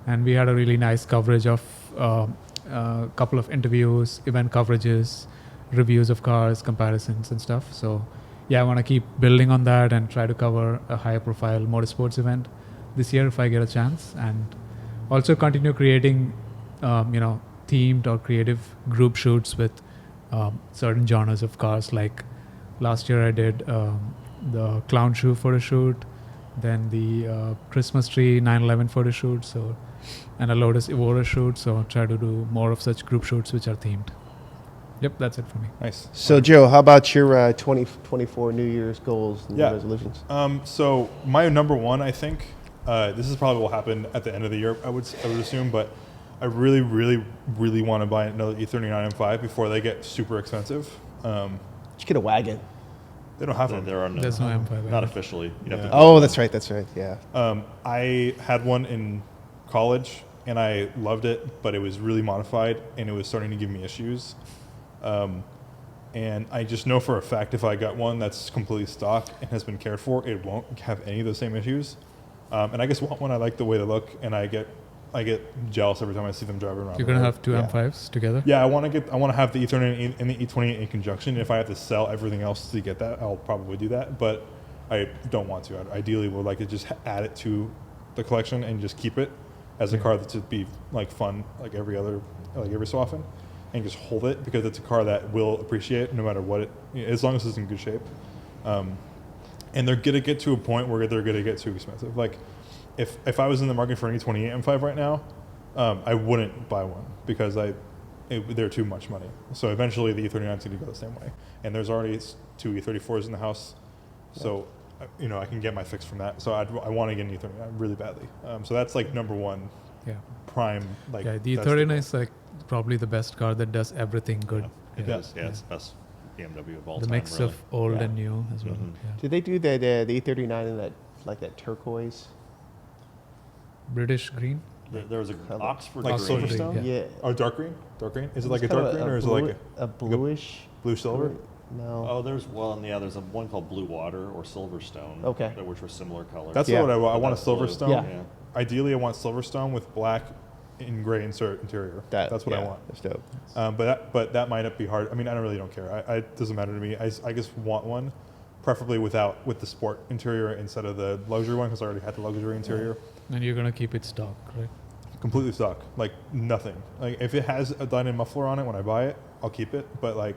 And we had a really nice coverage of a couple of interviews, event coverages, reviews of cars, comparisons and stuff. So I want to keep building on that and try to cover a higher profile motorsports event this year if I get a chance. And Also continue creating, themed or creative group shoots with certain genres of cars. Like last year I did the clown shoe photo shoot, then the Christmas tree 911 photo shoot, and a Lotus Evora shoot. So try to do more of such group shoots which are themed. Yep, that's it for me. Nice. So, Joe, how about your 2024 New Year's goals and Yeah. resolutions? So my number one, I think, this is probably what will happen at the end of the year. I would assume, but I really, really, really want to buy another E39 M5 before they get super expensive. Just get a wagon. They don't have them. There are no, There's no M5. not officially. You'd have to Oh, Google that's them. right. That's right. Yeah. I had one in college and I loved it, but it was really modified and it was starting to give me issues. And I just know for a fact if I got one that's completely stock and has been cared for, it won't have any of the same issues. And I just want one. I like the way they look, and I get jealous every time I see them driving around. You're the gonna road. have two Yeah. M5s together. Yeah, I want to have the E39 and the E28 in conjunction. And if I have to sell everything else to get that, I'll probably do that. But I don't want to. I ideally would like to just add it to the collection and just keep it as a car that should be like fun, like every so often, and just hold it because it's a car that will appreciate no matter what as long as it's in good shape. And they're gonna get to a point where they're gonna get too expensive. Like if I was in the market for an E28 M5 right now, I wouldn't buy one because they're too much money. So eventually the E39 is going to go the same way. And there's already 2 E34s in the house. So, I can get my fix from that. So I want to get an E39 really badly. So that's like number one Yeah. prime. Like Yeah. The that's E39 goal. is like probably the best car that does everything good. It Yeah. is. Yeah, it's the best BMW of all The time. mix really. of old Yeah. and new as well. Mhm. Yeah. Do they do the E39 in that turquoise? British green. There was a Color. Oxford Like green. Silverstone? Yeah. Yeah. Or dark green? Dark green? Is it like a It's kind dark of green or is it like a bluish blue silver? No. Oh, there's there's a one called Blue Water or Silverstone. Okay. Which were similar colors. That's Yeah. what I want. I want a That's blue. Silverstone. Yeah. Ideally, I want Silverstone with black and gray interior. That's what I want. That's dope. But that might not be hard. I mean, I really don't care. It doesn't matter to me. I just want one, preferably with the sport interior instead of the luxury one because I already had the luxury interior. And you're gonna keep it stock, right? Completely stock, like nothing. Like if it has a diamond muffler on it when I buy it, I'll keep it. But like,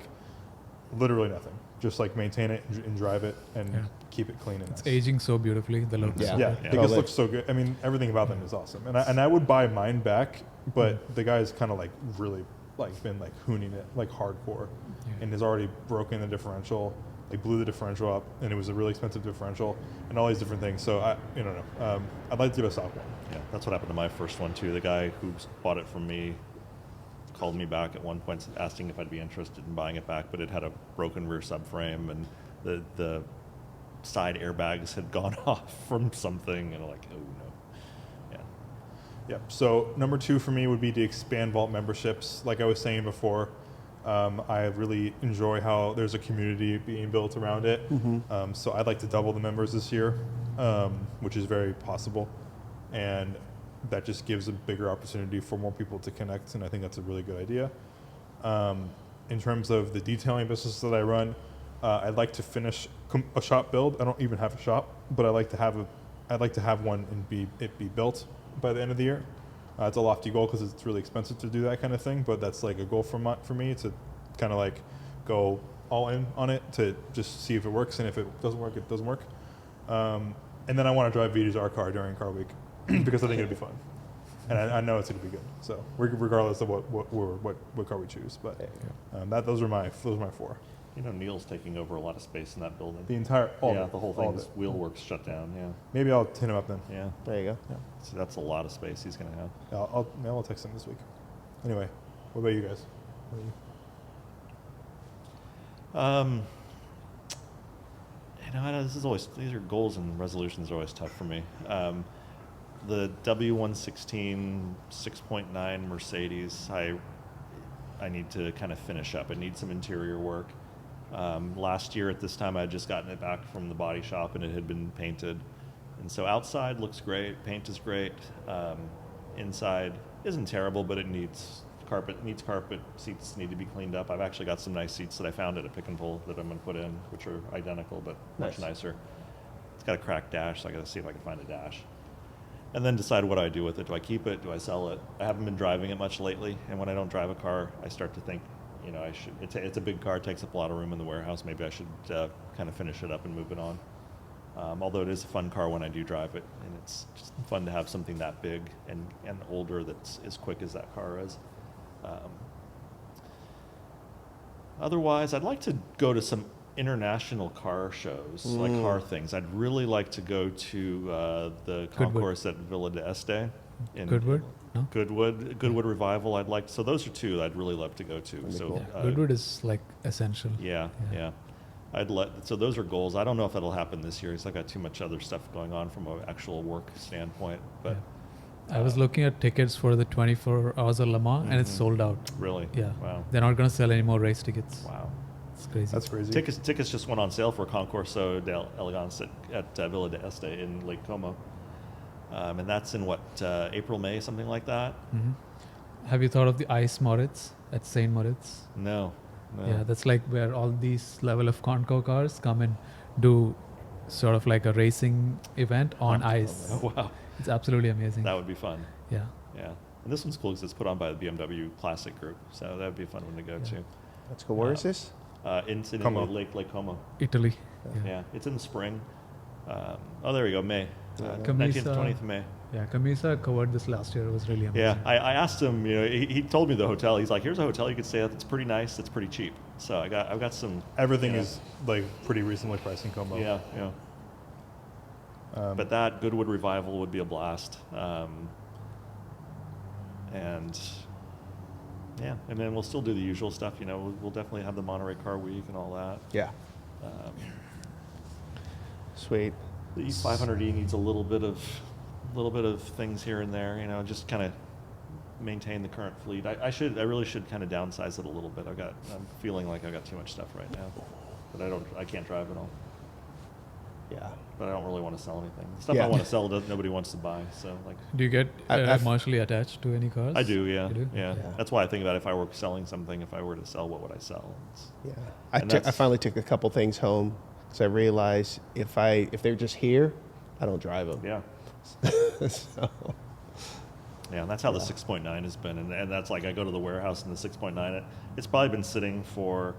literally nothing. Just like maintain it and drive it and Yeah. keep it clean and It's nice. aging so beautifully. The Lotus. Yeah. Yeah, Yeah. it just Totally. looks so good. I mean, everything about them is awesome, and I would buy mine back, but the guy's kind of like really like been like hooning it like hardcore, Yeah. and has already broken the differential, like blew the differential up, and it was a really expensive differential, and all these different things. So I don't know. I'd like to get a stock one. Yeah, that's what happened to my first one too. The guy who bought it from me called me back at one point asking if I'd be interested in buying it back, but it had a broken rear subframe and the side airbags had gone off from something, and I'm like, oh no. Yeah. Yep. So number 2 for me would be to expand Vault memberships. Like I was saying before, I really enjoy how there's a community being built around it. So I'd like to double the members this year, which is very possible, and that just gives a bigger opportunity for more people to connect. And I think that's a really good idea. In terms of the detailing business that I run, I'd like to finish a shop build. I don't even have a shop, but I'd like to have one and be built by the end of the year. It's a lofty goal because it's really expensive to do that kind of thing, but that's like a goal for me to kind of like go all in on it to just see if it works, and if it doesn't work, it doesn't work. And then I want to drive Vita's R car during car week because I think it'd be fun, and I know it's going to be good. So regardless of what car we choose, but those are my 4. You know, Neil's taking over a lot of space in that building. The entire all yeah, of it, the whole all of thing's it. wheelworks shut down. Yeah. Maybe I'll hit him up then. Yeah. There you go. So that's a lot of space he's going to have. Yeah, I'll text him this week. Anyway, what about you guys? I know these are goals and resolutions are always tough for me. The W116 6.9 Mercedes, I need to kind of finish up. It needs some interior work. Last year at this time, I had just gotten it back from the body shop and it had been painted. And so outside looks great, paint is great. Inside isn't terrible, but it needs carpet, seats need to be cleaned up. I've actually got some nice seats that I found at a pick and pull that I'm going to put in, which are identical but much Nice. nicer. It's got a cracked dash, so I got to see if I can find a dash. and then decide what I do with it. Do I keep it? Do I sell it? I haven't been driving it much lately, and when I don't drive a car, I start to think, I should. It's a big car, it takes up a lot of room in the warehouse. Maybe I should kind of finish it up and move it on. Although it is a fun car when I do drive it, and it's just fun to have something that big and older that's as quick as that car is. Otherwise, I'd like to go to some international car shows, like car things. I'd really like to go to the concourse at Villa d'Este. Goodwood? No? Goodwood Revival. So those are two I'd really love to go to. That'd be So cool. Goodwood is like essential. yeah. So those are goals. I don't know if that'll happen this year because I've got too much other stuff going on from an actual work standpoint. But I was looking at tickets for the 24 Hours of Le Mans, and it's sold out. really, Yeah. wow, They're not going to sell any more race tickets. wow. It's crazy. That's crazy. Tickets just went on sale for Concorso d'Elegance at Villa d'Este in Lake Como, and that's in April, May, something like that. Mhm. Have you thought of the Ice Moritz at St. Moritz? No. Yeah, that's like where all these level of Conco cars come and do sort of like a racing event on ice. Oh, wow, It's absolutely amazing. that would be fun. Yeah. Yeah, and this one's cool because it's put on by the BMW Classic Group, so that would be a fun one to go to. Let's go. Where is this? In Como. Lake Como. Italy. Yeah, it's in the spring. There we go, May. 19th, Camisa. 20th of May. Yeah, Camisa covered this last year. It was really amazing. Yeah, I asked him. He told me the hotel. He's like, "Here's a hotel you could stay at. It's pretty nice. It's pretty cheap." So I've got some. Everything is like pretty reasonably priced in Como. Yeah. But that Goodwood Revival would be a blast. And then we'll still do the usual stuff. We'll definitely have the Monterey Car Week and all that. Yeah. Sweet. The East 500E needs a little bit of things here and there. Just kind of maintain the current fleet. I really should kind of downsize it a little bit. I'm feeling like I've got too much stuff right now, but I can't drive it all. Yeah. But I don't really want to sell anything. The stuff Yeah. I want to sell, nobody wants to buy. So Do you get I've- emotionally attached to any cars? I do, yeah, You do? yeah. Yeah. That's why I think about if I were selling something, if I were to sell, what would I sell? Yeah. And I that's- finally took a couple things home because I realized if they're just here, I don't drive them. Yeah, So, yeah. And that's how the 6.9 has been, and that's like I go to the warehouse and the 6.9. It's probably been sitting for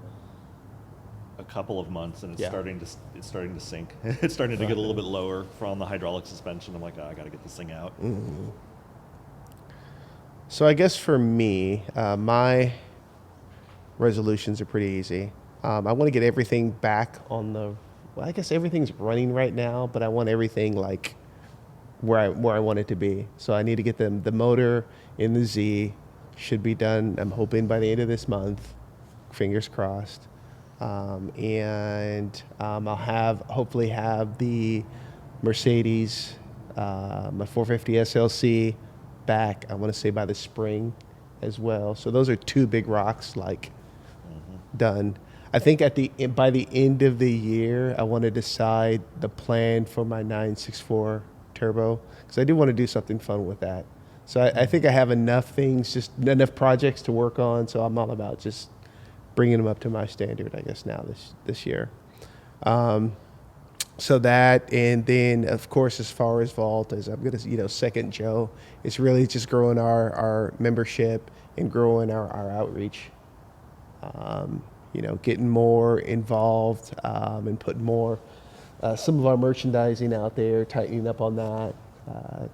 a couple of months, and it's Yeah. starting to sink. It's starting to get a little bit lower from the hydraulic suspension. I'm like, I got to get this thing out. so I guess for me, my resolutions are pretty easy. I want to get everything back on I guess everything's running right now, but I want everything like where I want it to be. So I need to get the motor in the Z. Should be done, I'm hoping, by the end of this month. Fingers crossed. And I'll hopefully have the Mercedes, my 450 SLC back, I want to say by the spring as well. So those are two big rocks done. I think by the end of the year, I want to decide the plan for my 964 turbo because I do want to do something fun with that. So I think I have enough things, just enough projects to work on. So I'm all about just bringing them up to my standard, I guess, now this year. So that, and then of course, as far as Valt, as I'm gonna, second Joe, it's really just growing our membership and growing our outreach. Getting more involved and putting more some of our merchandising out there, tightening up on that,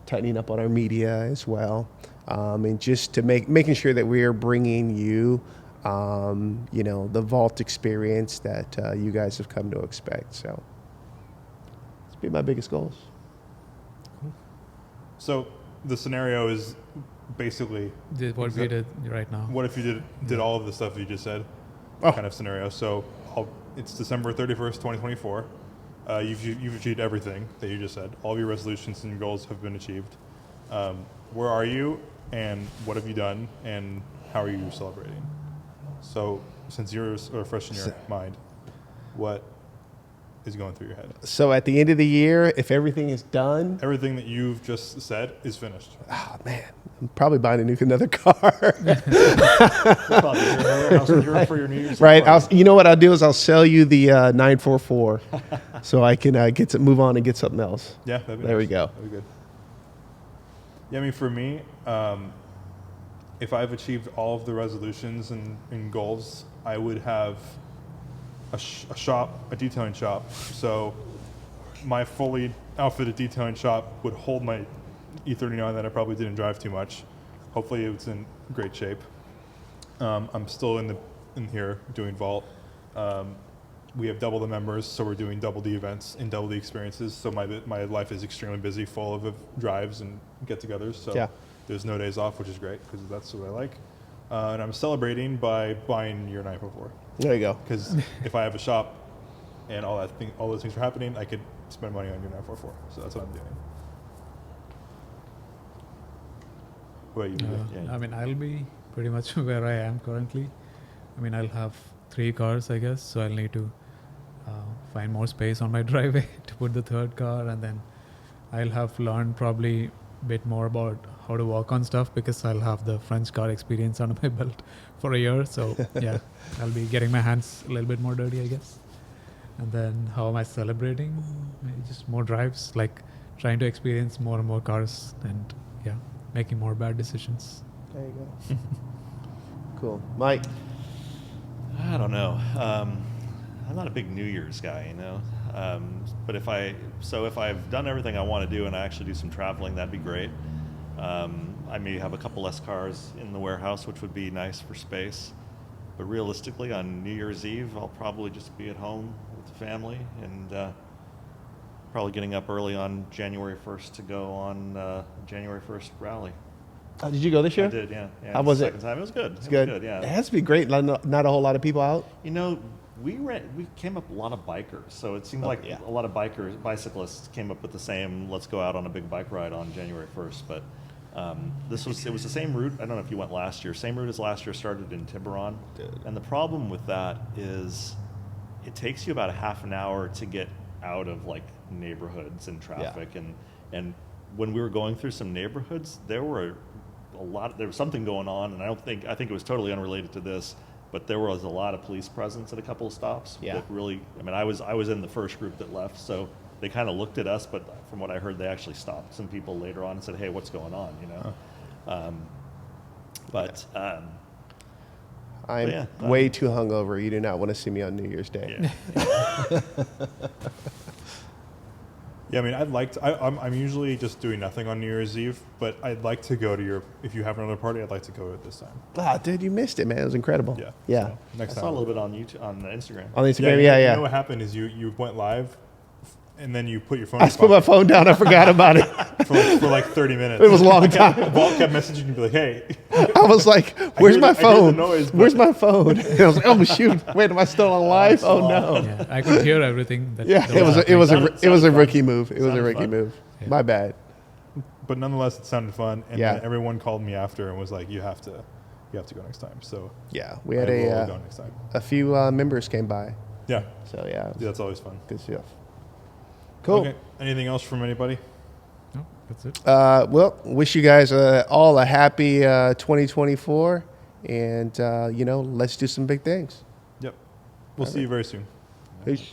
tightening up on our media as well, and just to making sure that we are bringing you, the Valt experience that you guys have come to expect. So, it's been my biggest goals. So the scenario is basically What we did right now. what if you did all of the stuff you just said, Oh. kind of scenario. So it's December 31st, 2024. You've achieved everything that you just said. All of your resolutions and goals have been achieved. Where are you, and what have you done, and how are you celebrating? So since you're fresh in your mind, what is going through your head? So at the end of the year, if everything is done, Everything that you've just said is finished. oh man, I'm probably buying another car. Probably your warehouse in Europe for your New Year's. Right. party. You know what I'll do is I'll sell you the 944, so I can move on and get something else. Yeah, that'd be There we nice. go. That'd be good. Yeah, I mean, for me, if I've achieved all of the resolutions and goals, I would have a detailing shop. So my fully outfitted detailing shop would hold my E39 that I probably didn't drive too much. Hopefully, it's in great shape. I'm still in here doing Vault. We have double the members, so we're doing double the events and double the experiences. So my life is extremely busy, full of drives and get-togethers. So Yeah. there's no days off, which is great because that's what I like. And I'm celebrating by buying year 944 There you go. because if I have a shop and all those things are happening, I could spend money on year 944. So that's what I'm doing. What about you? Yeah. I mean, I'll be pretty much where I am currently. I mean, I'll have 3 cars, I guess, so I'll need to find more space on my driveway to put the third car, and then I'll have learned probably a bit more about how to work on stuff because I'll have the French car experience under my belt for a year. So yeah, I'll be getting my hands a little bit more dirty, I guess. And then how am I celebrating? Maybe just more drives, like trying to experience more and more cars, and yeah, making more bad decisions. There you go. Cool. Mike? I don't know. I'm not a big New Year's guy, you know. But if I've done everything I want to do and I actually do some traveling, that'd be great. I may have a couple less cars in the warehouse, which would be nice for space. But realistically, on New Year's Eve, I'll probably just be at home with the family and probably getting up early on January 1st to go on January 1st rally. Did you go this year? I did, yeah. How was it? Second time. It was good. It's good. Was good, yeah. It has to be great. Not a whole lot of people out. You know, we came up a lot of bikers, so it seemed like yeah. a lot of bicyclists came up with the same, let's go out on a big bike ride on January 1st. But it was the same route. I don't know if you went last year. Same route as last year, started in Tiburon. Dude. And the problem with that is it takes you about a half an hour to get out of like neighborhoods and traffic. And when we were going through some neighborhoods, there was something going on, and I think it was totally unrelated to this, but there was a lot of police presence at a couple of stops. Yeah. That really, I mean, I was in the first group that left, so they kind of looked at us, but from what I heard, they actually stopped some people later on and said, "Hey, what's going on?" You know. I'm yeah, way too hungover. You do not want to see me on New Year's Day. Yeah. Yeah, I mean, I'm usually just doing nothing on New Year's Eve, but I'd like to go to if you have another party, I'd like to go to it this time. Ah, dude, you missed it, man. It was incredible. Yeah. Yeah. So, next I time. saw a little bit on YouTube, on Instagram. On Instagram, You yeah. know what happened is you went live, and then you put your phone. I in just your put my pocket phone down. I forgot about it. for like 30 minutes. It was a long time. Walt kept messaging and be like, "Hey." I was like, "Where's my I hear the phone? noise, but- Where's my phone?" And I was like, "Oh shoot! Wait, am I still on live? Oh no!" Yeah, I could hear everything. Yeah, that it was happening. a Sounded rookie fun. move. It was a Sounded rookie fun. move. Yeah. My bad. But nonetheless, it sounded fun, and Yeah. then everyone called me after and was like, "You have to go next time." So Yeah, we had I will go a next time. few members came by, Yeah, so yeah, that's always fun. good stuff. Cool. Okay. Anything else from anybody? No, that's it. Well, wish you guys all a happy 2024, and let's do some big things. Yep. We'll see you very soon. Peace.